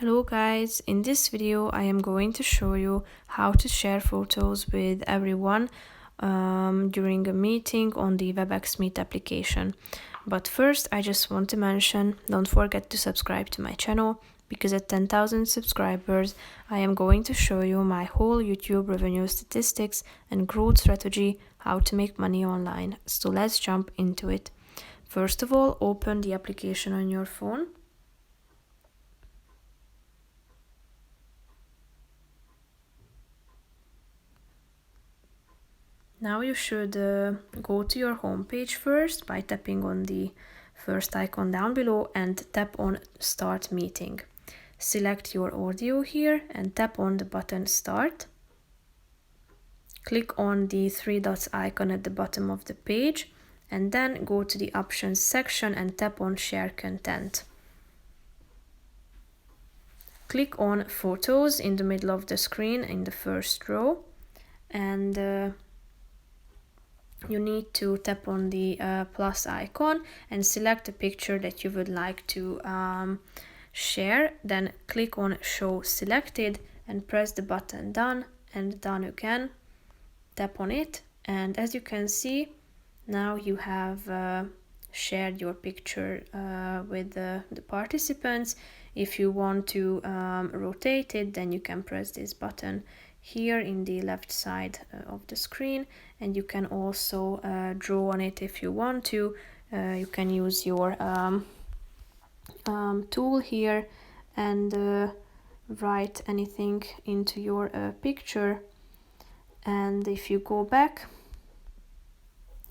Hello guys, in this video I am going to show you how to share photos with everyone during a meeting on the Webex Meet application. But first I just want to mention, don't forget to subscribe to my channel, because at 10,000 subscribers I am going to show you my whole YouTube revenue statistics and growth strategy, how to make money online. So let's jump into it. First of all, open the application on your phone. Now you should go to your home page first by tapping on the first icon down below and tap on Start Meeting. Select your audio here and tap on the button Start. Click on the three dots icon at the bottom of the page and then go to the Options section and tap on Share Content. Click on Photos in the middle of the screen in the first row, and you need to tap on the plus icon and select a picture that you would like to share. Then click on Show Selected and press the button Done and Done again. Tap on it, and as you can see, now you have shared your picture with the participants. If you want to rotate it, then you can press this button here in the left side of the screen, and you can also draw on it if you want to. You can use your tool here and write anything into your picture. And if you go back,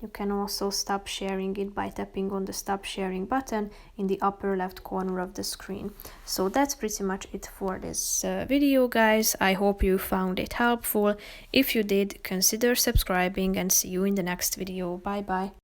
you can also stop sharing it by tapping on the Stop Sharing button in the upper left corner of the screen. So that's pretty much it for this video, guys. I hope you found it helpful. If you did, consider subscribing and see you in the next video. Bye bye.